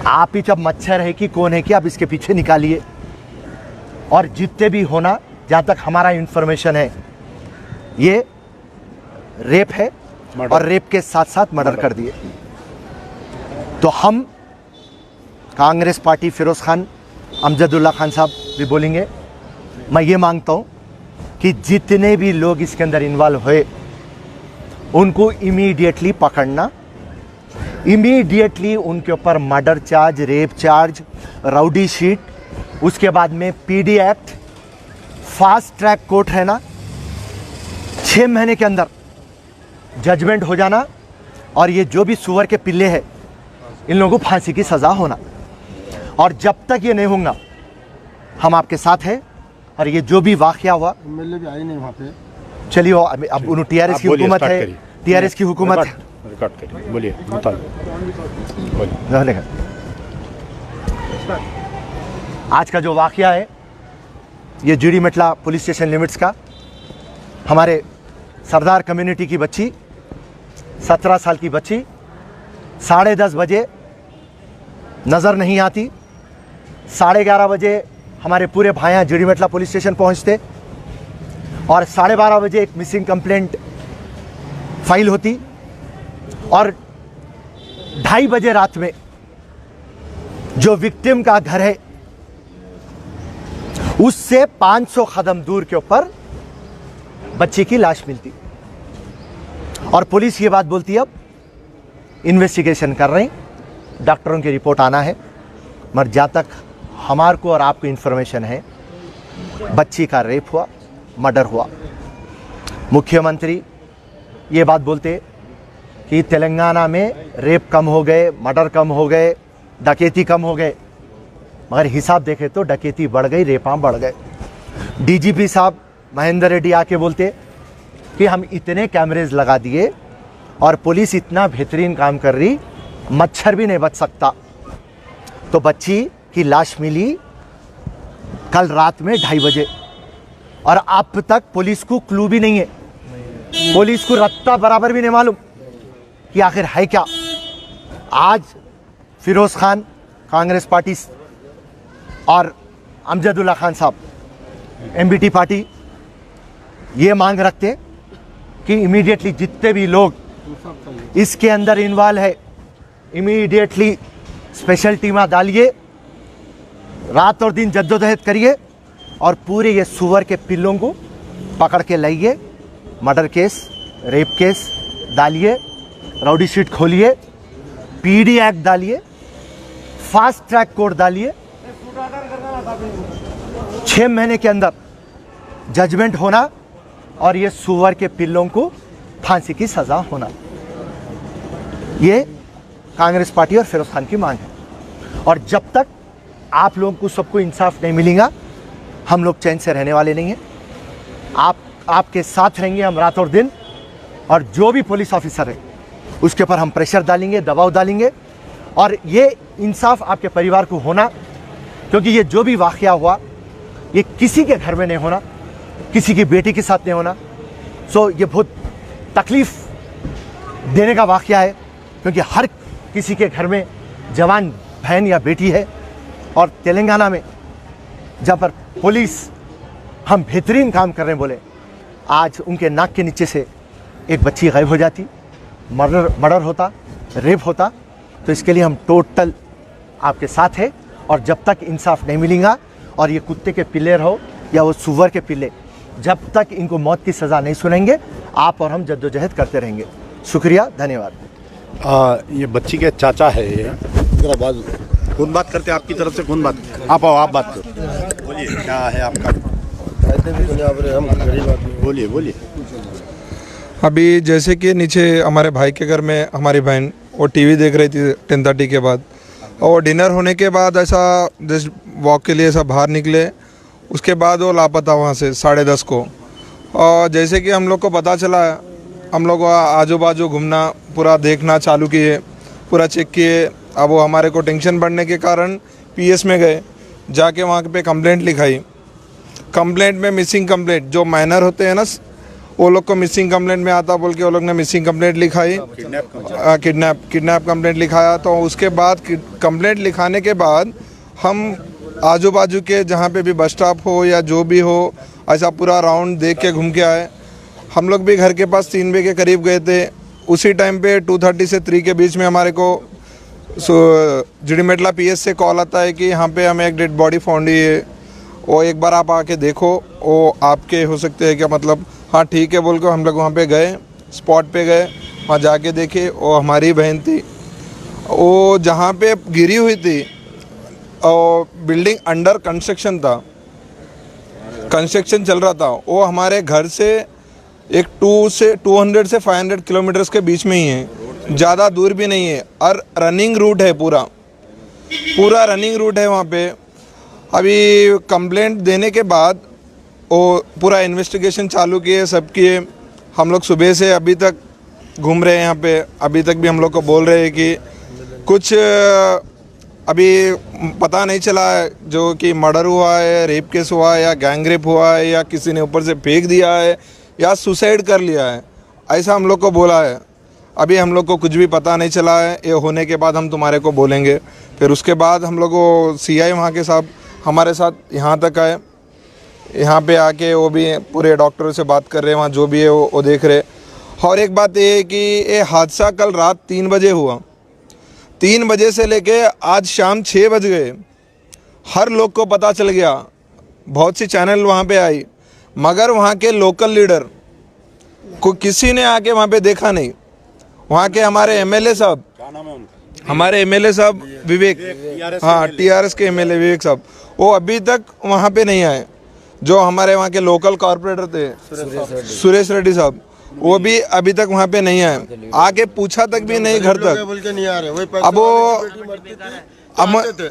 आप ही जब मच्छर है कि कौन है कि आप इसके पीछे निकालिए। और जितने भी होना, जहाँ तक हमारा इंफॉर्मेशन है, ये रेप है और रेप के साथ साथ मर्डर कर दिए। तो हम कांग्रेस पार्टी, फिरोज़ खान, अमजदुल्ला खान साहब भी बोलेंगे, मैं ये मांगता हूँ कि जितने भी लोग इसके अंदर इन्वॉल्व हुए उनको इमीडिएटली पकड़ना, इमीडिएटली उनके ऊपर murder charge, rape charge, rowdy sheet, उसके बाद में PD act, fast track court है ना, 6 महीने के अंदर जजमेंट हो जाना। और ये जो भी सुअर के पिल्ले हैं इन लोगों को फांसी की सज़ा होना। और जब तक ये नहीं होगा हम आपके साथ हैं। और ये जो भी वाक़या हुआ, एमएलए भी आए नहीं वहाँ पे। चलिए अब टीआरएस की हुकूमत है, टीआरएस की हुकूमत है। रिकॉर्ड करिए, बोलिए। आज का जो वाक़या है ये जीडी मेटला पुलिस स्टेशन लिमिट्स का, हमारे सरदार कम्युनिटी की बच्ची, 17 साल की बच्ची, 10:30 बजे नज़र नहीं आती, 11:30 बजे हमारे पूरे भाइयाँ जीडी मेटला पुलिस स्टेशन पहुँचते और 12:30 बजे एक मिसिंग कंप्लेंट फाइल होती और 2:30 बजे रात में जो विक्टिम का घर है उससे 500 कदम दूर के ऊपर बच्चे की लाश मिलती। और पुलिस ये बात बोलती, अब इन्वेस्टिगेशन कर रहे हैं, डॉक्टरों की रिपोर्ट आना है। मगर जहाँ तक हमारे को और आपको इन्फॉर्मेशन है, बच्ची का रेप हुआ, मर्डर हुआ। मुख्यमंत्री ये बात बोलते कि तेलंगाना में रेप कम हो गए, मर्डर कम हो गए, डकैती कम हो गए, मगर हिसाब देखें तो डकैती बढ़ गई, रेपां बढ़ गए। डीजीपी साहब महेंद्र रेड्डी आके बोलते कि हम इतने कैमरेज लगा दिए और पुलिस इतना बेहतरीन काम कर रही, मच्छर भी नहीं बच सकता। तो बच्ची की लाश मिली कल रात में 2:30 बजे और अब तक पुलिस को क्लू भी नहीं है, पुलिस को रत्ता बराबर भी नहीं मालूम कि आखिर है क्या। आज फिरोज़ खान, कांग्रेस पार्टी और अमजदुल्ला खान साहब, एमबीटी पार्टी, ये मांग रखते कि इमीडिएटली जितने भी लोग इसके अंदर इन्वॉल्व है, इमीडिएटली स्पेशल टीमा डालिए, रात और दिन जद्दोजहद करिए और पूरे ये सुअर के पिल्लों को पकड़ के लाइए। मर्डर केस, रेप केस डालिए, राउडी शीट खोलिए, पीडी एक्ट डालिए, फास्ट ट्रैक कोर्ट डालिए। 6 महीने के अंदर जजमेंट होना और ये सुअर के पिल्लों को फांसी की सज़ा होना, ये कांग्रेस पार्टी और फिरोज़ खान की मांग है। और जब तक आप लोगों को सबको इंसाफ नहीं मिलेगा, हम लोग चैन से रहने वाले नहीं हैं। आपके साथ रहेंगे हम रात और दिन। और जो भी पुलिस ऑफिसर है उसके ऊपर हम प्रेशर डालेंगे, दबाव डालेंगे और ये इंसाफ आपके परिवार को होना, क्योंकि ये जो भी वाक़या हुआ ये किसी के घर में नहीं होना, किसी की बेटी के साथ नहीं होना। सो ये बहुत तकलीफ़ देने का वाक़या है, क्योंकि हर किसी के घर में जवान बहन या बेटी है। और तेलंगाना में जहाँ पर पुलिस हम बेहतरीन काम कर रहे हैं बोले, आज उनके नाक के नीचे से एक बच्ची गायब हो जाती, मर्डर होता, रेप होता। तो इसके लिए हम टोटल आपके साथ हैं। और जब तक इंसाफ नहीं मिलेगा और ये कुत्ते के पिल्ले रहो या वो सुअर के पिल्ले, जब तक इनको मौत की सज़ा नहीं सुनेंगे, आप और हम जद्दोजहद करते रहेंगे। शुक्रिया, धन्यवाद। ये बच्ची के चाचा है, ये जरा बात, कौन बात करते हैं आपकी तरफ से? कौन बात? आप आओ, आप बात करो, बोलिए क्या है आपका? बोलिए बोलिए। अभी जैसे कि नीचे हमारे भाई के घर में हमारी बहन वो टीवी देख रही थी 10:30 के बाद, और डिनर होने के बाद ऐसा जस्ट वॉक के लिए ऐसा बाहर निकले, उसके बाद वो लापता वहाँ से 10:30 को। और जैसे कि हम लोग को पता चला, हम लोग आजू बाजू घूमना, पूरा देखना चालू किए, पूरा चेक किए। अब वो हमारे को टेंशन बढ़ने के कारण पीएस में गए, जाके वहाँ पे कंप्लेंट लिखाई। कंप्लेंट में मिसिंग कंप्लेंट जो माइनर होते हैं ना, वो लोग को मिसिंग कंप्लेंट में आता बोल के वो लोग ने मिसिंग कंप्लेंट लिखाई, किडनैप कंप्लेंट लिखाया। तो उसके बाद कंप्लेंट लिखाने के बाद हम आजू बाजू के जहाँ पे भी बस स्टॉप हो या जो भी हो ऐसा पूरा राउंड देख के घूम के आए। हम लोग भी घर के पास 3 बजे के करीब गए थे। उसी टाइम पे 2:30 से 3 के बीच में हमारे को जिडीमेटला PS से कॉल आता है कि यहाँ पे हमें एक डेड बॉडी फाउंड हुई है, वो एक बार आप आके देखो, वो आपके हो सकते हैं क्या, मतलब हाँ ठीक है बोल कर हम लोग वहाँ पे गए, स्पॉट पे गए, वहाँ जाके देखे वो हमारी बहन थी। वो जहाँ पे गिरी हुई थी और बिल्डिंग अंडर कंस्ट्रक्शन था, कंस्ट्रक्शन चल रहा था। वो हमारे घर से एक 200 से 500 किलोमीटर्स के बीच में ही है, ज़्यादा दूर भी नहीं है और रनिंग रूट है, पूरा रनिंग रूट है वहाँ पे। अभी कंप्लेंट देने के बाद वो पूरा इन्वेस्टिगेशन चालू किए, सब किए। हम लोग सुबह से अभी तक घूम रहे हैं यहाँ पे, अभी तक भी हम लोग को बोल रहे हैं कि कुछ अभी पता नहीं चला है जो कि मर्डर हुआ है, रेप केस हुआ है या गैंग रेप हुआ है या किसी ने ऊपर से फेंक दिया है या सुसाइड कर लिया है, ऐसा हम लोग को बोला है। अभी हम लोग को कुछ भी पता नहीं चला है। ये होने के बाद हम तुम्हारे को बोलेंगे। फिर उसके बाद हम लोग को CI वहाँ के साहब हमारे साथ यहाँ तक आए, यहाँ पे आके वो भी पूरे डॉक्टरों से बात कर रहे हैं, वहाँ जो भी है वो देख रहे। और एक बात ये है कि ये हादसा कल रात 3 बजे हुआ, 3 बजे से लेके आज शाम 6 बज गए। हर लोग को पता चल गया, बहुत सी चैनल वहाँ पे आई, मगर वहाँ के लोकल लीडर को किसी ने आके वहाँ पे देखा नहीं। वहाँ के हमारे MLA साहब, हमारे MLA साहब विवेक, हाँ TRS के MLA विवेक साहब, वो अभी तक वहाँ पे नहीं आए। जो हमारे वहाँ के लोकल कॉर्पोरेटर थे सुरेश रेड्डी साहब, वो भी अभी तक वहाँ पे नहीं आए, आके पूछा तक भी नहीं घर तक। अब वो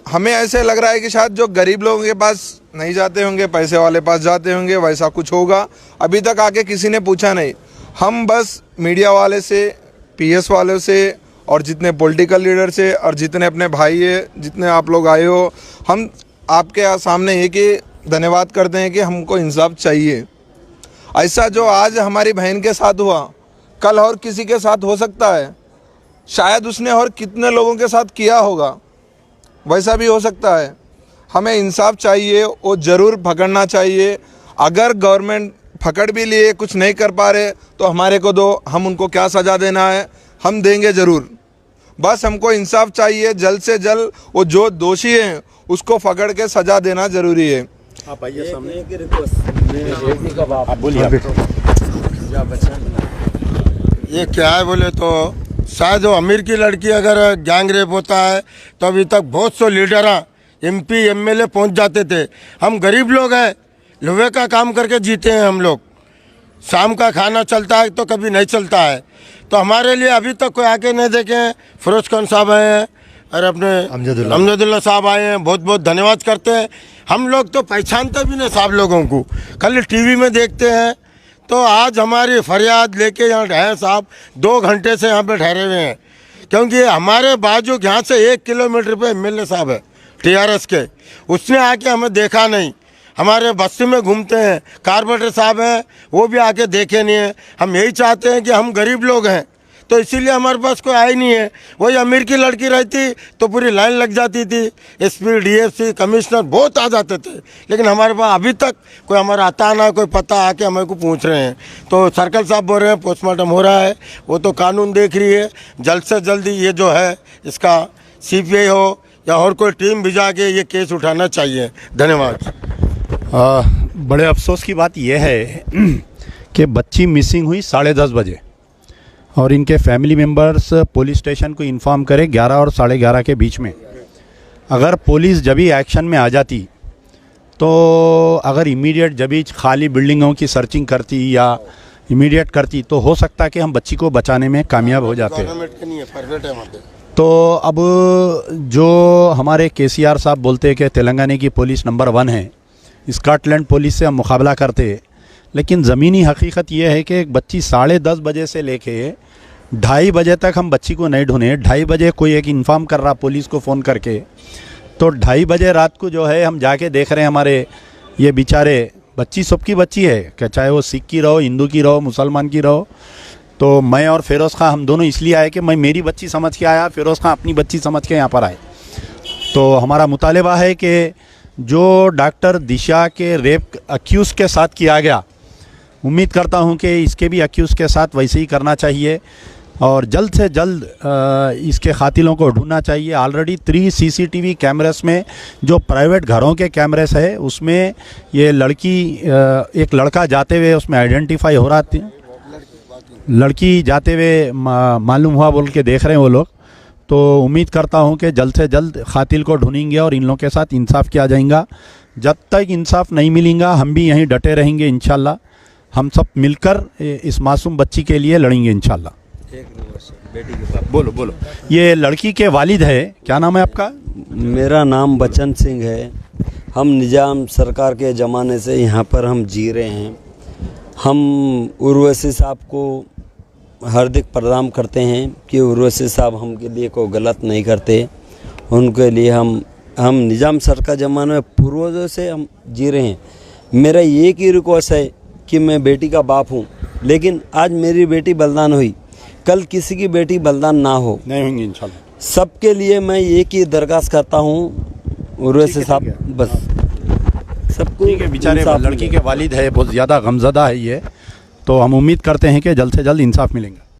हमें ऐसे लग रहा है कि शायद जो गरीब लोगों के पास नहीं जाते होंगे, पैसे वाले पास जाते होंगे, वैसा कुछ होगा। अभी तक आके किसी ने पूछा नहीं। हम बस मीडिया वाले से, PS वालों से और जितने पॉलिटिकल लीडर से और जितने अपने भाई है, जितने आप लोग आए हो, हम आपके सामने ये कि धन्यवाद करते हैं कि हमको इंसाफ चाहिए। ऐसा जो आज हमारी बहन के साथ हुआ, कल और किसी के साथ हो सकता है, शायद उसने और कितने लोगों के साथ किया होगा, वैसा भी हो सकता है। हमें इंसाफ चाहिए, वो ज़रूर पकड़ना चाहिए। अगर गवर्नमेंट पकड़ भी लिए, कुछ नहीं कर पा रहे, तो हमारे को दो, हम उनको क्या सज़ा देना है हम देंगे ज़रूर। बस हमको इंसाफ चाहिए, जल्द से जल्द वो जो दोषी हैं उसको पकड़ के सज़ा देना ज़रूरी है। आप आइए सामने, आप बोलिए। ये क्या है बोले तो शायद वो अमीर की लड़की अगर गैंग रेप होता है तो अभी तक बहुत से लीडर MP MLA पहुंच जाते थे। हम गरीब लोग हैं, लोहे का काम करके जीते हैं हम लोग। शाम का खाना चलता है तो कभी नहीं चलता है। तो हमारे लिए अभी तक कोई आके नहीं देखे हैं। फिरोज खान साहब आए हैं और अपने अमजदुल्ला साहब आए हैं, बहुत बहुत धन्यवाद करते हैं। हम लोग तो पहचानते भी नहीं साहब लोगों को, खाली TV में देखते हैं। तो आज हमारी फरियाद लेके यहाँ हैं साहब, 2 घंटे से यहाँ पे ठहरे हुए हैं, क्योंकि हमारे बाजू यहाँ से 1 किलोमीटर पे MLA साहब है TRS के, उसने आके हमें देखा नहीं। हमारे बस्ती में घूमते हैं, कारपोरेटर साहब हैं, वो भी आके देखे नहीं है। हम यही चाहते हैं कि हम गरीब लोग हैं, तो इसीलिए हमारे पास कोई आया नहीं है। वही अमीर की लड़की रहती तो पूरी लाइन लग जाती थी, SP DFC कमिश्नर बहुत आ जाते थे, लेकिन हमारे पास अभी तक कोई हमारा आता ना, कोई पता आके हमें को पूछ रहे हैं। तो सर्कल साहब बोल रहे हैं पोस्टमार्टम हो रहा है, वो तो कानून देख रही है। जल्द से जल्दी ये जो है इसका CBI हो या और कोई टीम भिजा के ये केस उठाना चाहिए। धन्यवाद। बड़े अफसोस की बात यह है कि बच्ची मिसिंग हुई 10:30 बजे और इनके फैमिली मेंबर्स पुलिस स्टेशन को इन्फॉर्म करे 11 और 11:30 के बीच में। अगर पुलिस जब ही एक्शन में आ जाती, तो अगर इमीडिएट जब ही खाली बिल्डिंगों की सर्चिंग करती या इमीडिएट करती, तो हो सकता है कि हम बच्ची को बचाने में कामयाब हो जाते। तो अब जो हमारे KCR साहब बोलते हैं कि तेलंगाना की पुलिस नंबर 1 है, स्कॉटलैंड पुलिस से हम मुकाबला करते हैं, लेकिन ज़मीनी हकीकत यह है कि एक बच्ची 10:30 बजे से लेके 2:30 बजे तक हम बच्ची को नहीं ढूंढे। 2:30 बजे कोई एक इन्फॉर्म कर रहा पुलिस को फ़ोन करके, तो 2:30 बजे रात को जो है हम जाके देख रहे हैं हमारे ये बेचारे बच्ची सबकी बच्ची है, कि चाहे वो सिख की रहो, हिंदू की रहो, मुसलमान की रहो। तो मैं और फिरोज़ खां हम दोनों इसलिए आए कि मैं मेरी बच्ची समझ के आया, फिरोज़ खां अपनी बच्ची समझ के यहाँ पर आए। तो हमारा मुतालिबा है कि जो डॉक्टर दिशा के रेप अक्यूज़ के साथ किया गया, उम्मीद करता हूँ कि इसके भी अक्यूज़ के साथ वैसे ही करना चाहिए और जल्द से जल्द इसके कातिलों को ढूंढना चाहिए। ऑलरेडी 3 CCTV कैमरेस में, जो प्राइवेट घरों के कैमरेस है, उसमें ये लड़की एक लड़का जाते हुए उसमें आइडेंटिफाई हो रहा था, लड़की जाते हुए मालूम हुआ बोल के देख रहे हैं वो लोग। तो उम्मीद करता हूं कि जल्द से जल्द कातिल को ढूंढेंगे और इन लोगों के साथ इंसाफ किया जाएगा। जब तक इंसाफ नहीं मिलेगा हम भी यहीं डटे रहेंगे इंशाल्लाह। हम सब मिलकर इस मासूम बच्ची के लिए लड़ेंगे इंशाल्लाह। बेटी के बाप बोलो बोलो। ये लड़की के वालिद है, क्या नाम है आपका? मेरा नाम बचन सिंह है। हम निजाम सरकार के ज़माने से यहाँ पर हम जी रहे हैं। हम उर्वशी साहब को हार्दिक प्रणाम करते हैं कि उर्वशी साहब हमके लिए कोई गलत नहीं करते। उनके लिए हम निजाम सरकार ज़माने में पूर्वजों से हम जी रहे हैं। मेरा एक ही रिक्वेस्ट है कि मैं बेटी का बाप हूँ, लेकिन आज मेरी बेटी बलिदान हुई, कल किसी की बेटी बलिदान ना हो, नहीं होंगे इंशाल्लाह। सबके लिए मैं एक ही दरख्वास्त करता हूँ उर्वशी साहब, बस सबको ठीक है। बेचारे इंसाफ लड़की मिले। के वालिद है, बहुत ज़्यादा गमज़दा है ये। तो हम उम्मीद करते हैं कि जल्द से जल्द इंसाफ मिलेंगे।